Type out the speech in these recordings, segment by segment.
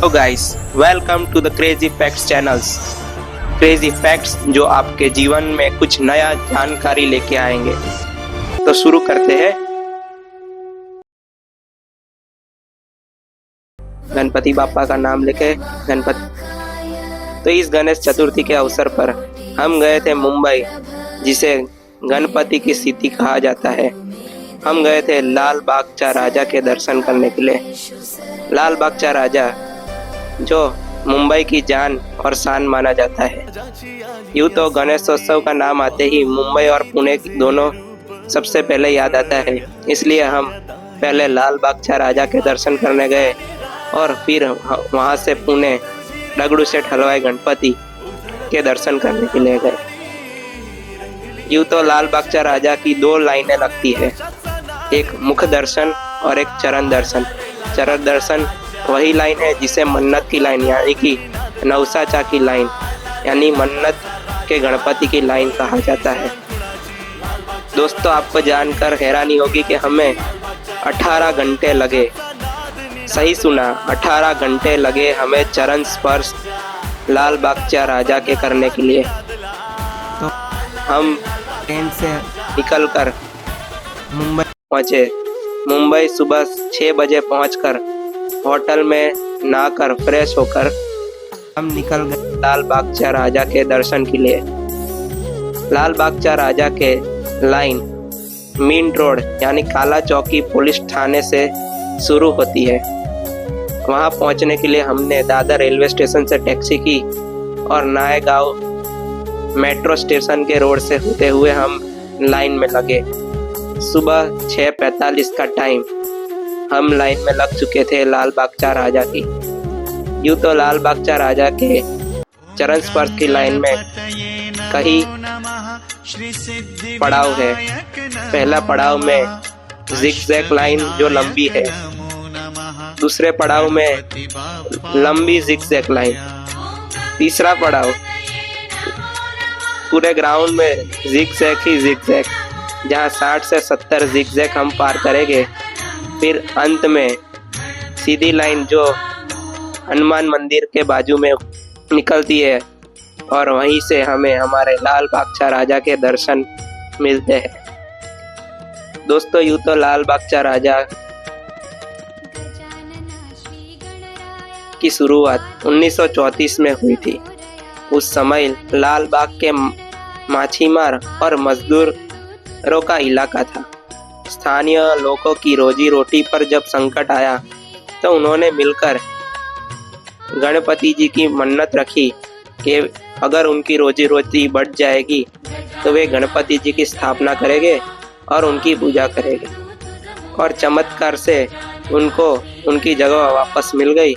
Hello guys, welcome to the crazy facts channels. Crazy facts जो आपके जीवन में कुछ नया जानकारी लेके आएंगे। तो शुरू करते हैं। गणपति बापा का नाम लेके गणपति। तो इस गणेश चतुर्थी के अवसर पर हम गए थे मुंबई, जिसे गणपति की सिटी कहा जाता है। हम गए थे लाल बागचा राजा के दर्शन करने के लिए। लाल बागचा राजा जो मुंबई की जान और शान माना जाता है। यूँ तो गणेशोत्सव का नाम आते ही मुंबई और पुणे दोनों सबसे पहले याद आता है, इसलिए हम पहले लाल बागचा राजा के दर्शन करने गए और फिर वहाँ से पुणे डगड़ू सेठ हलवाई गणपति के दर्शन करने के लिए गए। यूँ तो लाल बागचा राजा की दो लाइनें लगती है, एक मुख दर्शन और एक चरण दर्शन। चरण दर्शन वही लाइन है जिसे मन्नत की लाइन यानी कि नवसाचा की लाइन यानी मन्नत के गणपति की लाइन कहा जाता है। दोस्तों, आपको जानकर हैरानी होगी कि हमें 18 घंटे लगे। सही सुना, 18 घंटे लगे हमें चरण स्पर्श लाल बागचा राजा के करने के लिए। तो हम ट्रेन से निकलकर मुंबई पहुँचे। मुंबई सुबह 6 बजे पहुंचकर होटल में नहाकर फ्रेश होकर हम निकल गए लाल बागचा राजा के दर्शन के लिए। लाल बागचा राजा के लाइन मेन रोड यानी काला चौकी पुलिस थाने से शुरू होती है। वहां पहुंचने के लिए हमने दादर रेलवे स्टेशन से टैक्सी की और नायगांव मेट्रो स्टेशन के रोड से होते हुए हम लाइन में लगे। सुबह 6:45 का टाइम, हम लाइन में लग चुके थे लाल बागचा राजा की। यूँ तो लाल बागचा राजा के चरण स्पर्श की लाइन में कई पड़ाव है। पहला पड़ाव में जिगजैग लाइन जो लंबी है, दूसरे पड़ाव में लंबी जिगजैग लाइन, तीसरा पड़ाव पूरे ग्राउंड में जिगजैग ही जिगजैग, जहाँ 60 से 70 जिगजैग हम पार करेंगे। फिर अंत में सीधी लाइन जो हनुमान मंदिर के बाजू में निकलती है और वहीं से हमें हमारे लाल बागचा राजा के दर्शन मिलते हैं। दोस्तों, यूँ तो लाल बागचा राजा की शुरुआत 1934 में हुई थी। उस समय लाल बाग के माछीमार और मजदूरों का इलाका था। स्थानीय लोगों की रोजी रोटी पर जब संकट आया तो उन्होंने मिलकर गणपति जी की मन्नत रखी कि अगर उनकी रोजी रोटी बढ़ जाएगी तो वे गणपति जी की स्थापना करेंगे और उनकी पूजा करेंगे। और चमत्कार से उनको उनकी जगह वापस मिल गई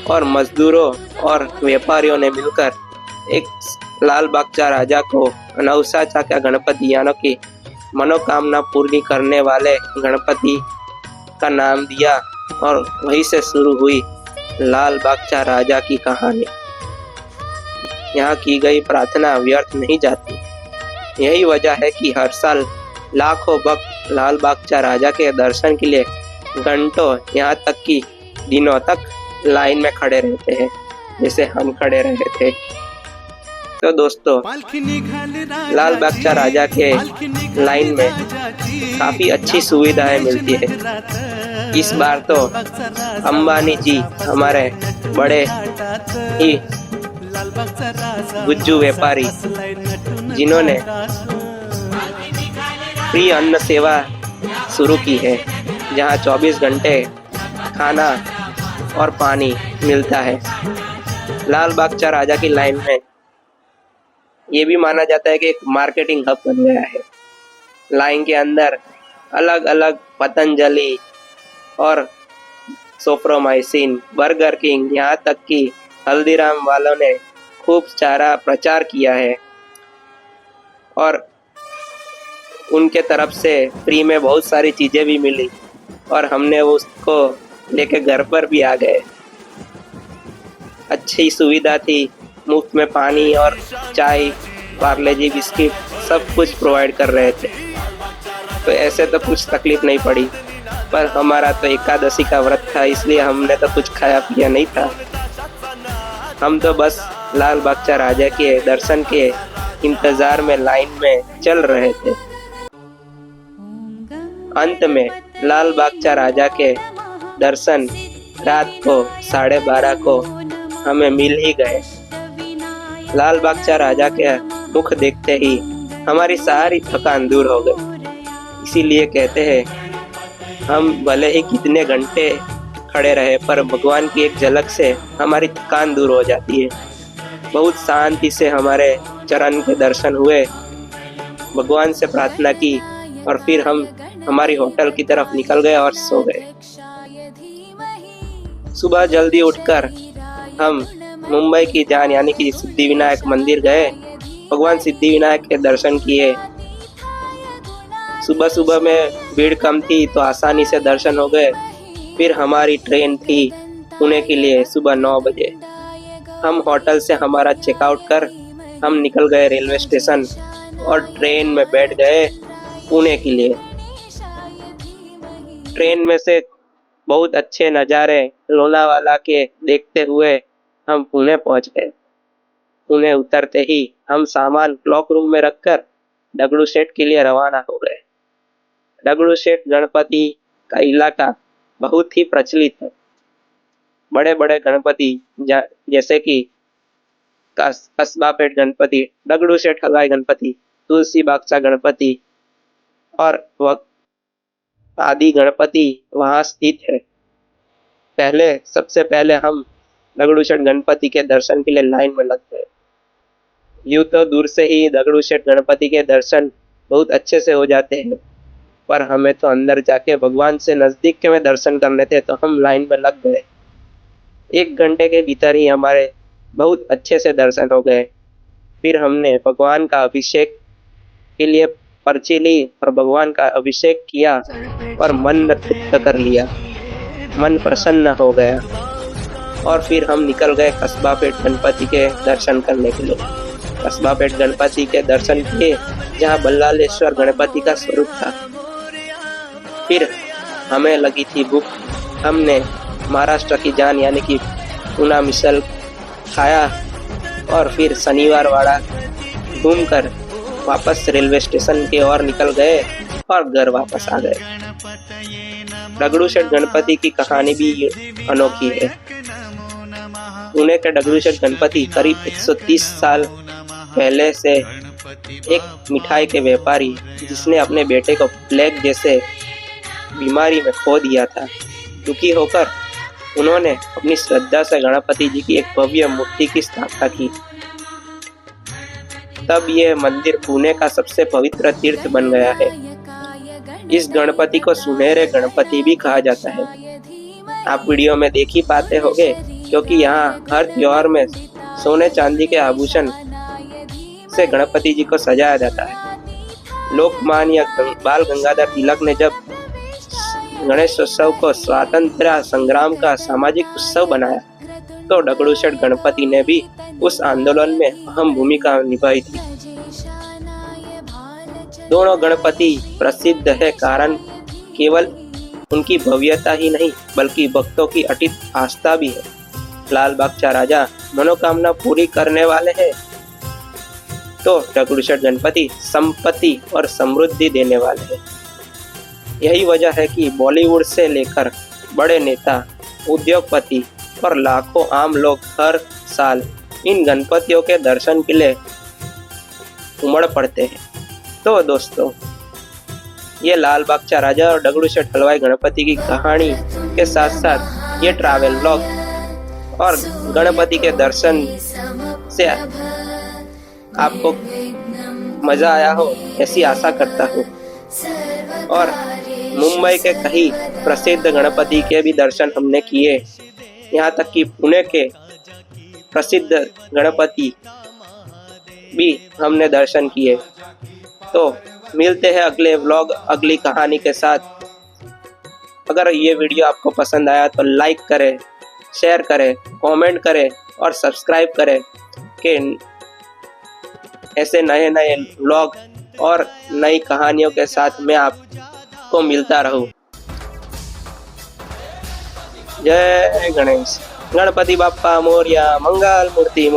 और मजदूरों और व्यापारियों ने मिलकर एक लाल बागचा राजा को नवसाचा का गणपति यानी कि मनोकामना पूरी करने वाले गणपति का नाम दिया और वहीं से शुरू हुई लाल बागचा राजा की कहानी। यहाँ की गई प्रार्थना व्यर्थ नहीं जाती। यही वजह है कि हर साल लाखों भक्त लाल बागचा राजा के दर्शन के लिए घंटों यहाँ तक कि दिनों तक लाइन में खड़े रहते हैं, जैसे हम खड़े रहे थे। तो दोस्तों, लाल बागचा राजा के लाइन में काफ़ी अच्छी सुविधाएं मिलती है। इस बार तो अंबानी जी हमारे बड़े ही गुज्जू व्यापारी, जिन्होंने फ्री अन्न सेवा शुरू की है, जहां 24 घंटे खाना और पानी मिलता है। लाल बागचा राजा की लाइन में ये भी माना जाता है कि एक मार्केटिंग हब बन गया है। लाइन के अंदर अलग अलग पतंजलि और सोफ्रोमाइसिन, बर्गर किंग, यहाँ तक कि हल्दीराम वालों ने खूब सारा प्रचार किया है और उनके तरफ से फ्री में बहुत सारी चीज़ें भी मिली और हमने उसको लेके घर पर भी आ गए। अच्छी सुविधा थी, मुफ्त में पानी और चाय, पार्ले जी बिस्किट सब कुछ प्रोवाइड कर रहे थे। तो ऐसे तो कुछ तकलीफ नहीं पड़ी। पर हमारा तो एकादशी का व्रत था, इसलिए हमने तो कुछ खाया पिया नहीं था। हम तो बस लाल बागचा राजा के दर्शन के इंतजार में लाइन में चल रहे थे। अंत में लाल बागचा राजा के दर्शन रात को 12:30 को हमें मिल ही गए। लाल बागचा राजा के मुख देखते ही हमारी सारी थकान दूर हो गई। इसीलिए कहते हैं हम भले ही कितने घंटे खड़े रहे पर भगवान की एक झलक से हमारी थकान दूर हो जाती है। बहुत शांति से हमारे चरण के दर्शन हुए, भगवान से प्रार्थना की और फिर हम हमारी होटल की तरफ निकल गए और सो गए। सुबह जल्दी उठकर हम मुंबई की जान यानी कि सिद्धिविनायक मंदिर गए, भगवान सिद्धिविनायक के दर्शन किए। सुबह सुबह में भीड़ कम थी तो आसानी से दर्शन हो गए। फिर हमारी ट्रेन थी पुणे के लिए सुबह 9 बजे। हम होटल से हमारा चेकआउट कर हम निकल गए रेलवे स्टेशन और ट्रेन में बैठ गए पुणे के लिए। ट्रेन में से बहुत अच्छे नज़ारे लोनावाला के देखते हुए हम पुणे पहुंच गए। पुणे उतरते ही हम सामान क्लॉक रूम में रखकर डगड़ू शेठ के लिए रवाना हो गए। डगड़ू शेठ गणपति का इलाका बहुत ही प्रचलित है। बड़े बड़े गणपति जैसे कि कस्बा पेट गणपति, डगड़ू शेठ हलवाई गणपति, तुलसी बागचा गणपति और आदि गणपति वहाँ स्थित है। सबसे पहले हम डगड़ू शेठ गणपति के दर्शन के लिए लाइन में लग गए। यूँ तो दूर से ही डगड़ू शेठ गणपति के दर्शन बहुत अच्छे से हो जाते हैं, पर हमें तो अंदर जाके भगवान से नज़दीक के में दर्शन करने थे तो हम लाइन में लग गए। 1 घंटे के भीतर ही हमारे बहुत अच्छे से दर्शन हो गए। फिर हमने भगवान का अभिषेक के लिए पर्ची ली और भगवान का अभिषेक किया और मन तृप्त कर लिया, मन प्रसन्न हो गया। और फिर हम निकल गए कस्बा पेट गणपति के दर्शन करने के लिए। कस्बा पेट गणपति के दर्शन किए जहाँ बल्लालेश्वर गणपति का स्वरूप था। फिर हमें लगी थी भूख, हमने महाराष्ट्र की जान यानी कि पूना मिसल खाया और फिर शनिवार वाड़ा घूमकर वापस रेलवे स्टेशन की ओर निकल गए और घर वापस आ गए। डगड़ू शेठ गणपति की कहानी भी अनोखी है। पुणे के डगड़ू शेठ गणपति करीब 130 साल पहले से एक मिठाई के व्यापारी जिसने अपने बेटे को प्लेग जैसे बीमारी में खो दिया था, दुखी होकर उन्होंने अपनी श्रद्धा से गणपति जी की एक भव्य मूर्ति की स्थापना की। तब यह मंदिर पुणे का सबसे पवित्र तीर्थ बन गया है। इस गणपति को सुनहरे गणपति भी कहा जाता है। आप वीडियो में देख ही पाते होंगे क्योंकि यहाँ हर त्योहार में सोने चांदी के आभूषण से गणपति जी को सजाया जाता है। लोकमान्य बाल गंगाधर तिलक ने जब गणेशोत्सव को स्वातंत्र्य संग्राम का सामाजिक उत्सव बनाया तो डगड़ू शेठ गणपति ने भी उस आंदोलन में अहम भूमिका निभाई थी। दोनों गणपति प्रसिद्ध है कारण केवल उनकी भव्यता ही नहीं बल्कि भक्तों की अटूट आस्था भी है। लाल बागचा राजा मनोकामना पूरी करने वाले हैं तो डगड़ू शेठ गणपति संपत्ति और समृद्धि देने वाले हैं। यही वजह है कि बॉलीवुड से लेकर बड़े नेता, उद्योगपति और लाखों आम लोग हर साल इन गणपतियों के दर्शन के लिए उमड़ पड़ते हैं। तो दोस्तों, ये लाल बागचा राजा और डगड़ू शेठ हलवाई गणपति की कहानी के साथ साथ ये ट्रैवल व्लॉग और गणपति के दर्शन से आपको मज़ा आया हो ऐसी आशा करता हूँ। और मुंबई के कई प्रसिद्ध गणपति के भी दर्शन हमने किए, यहाँ तक कि पुणे के प्रसिद्ध गणपति भी हमने दर्शन किए। तो मिलते हैं अगले व्लॉग अगली कहानी के साथ। अगर ये वीडियो आपको पसंद आया तो लाइक करें, शेयर करें, कमेंट करें और सब्सक्राइब करें कि ऐसे नए नए व्लॉग और नई कहानियों के साथ मैं आपको मिलता रहूं। जय गणेश। गणपति बाप्पा मोरया, मंगल मूर्ति मोरया।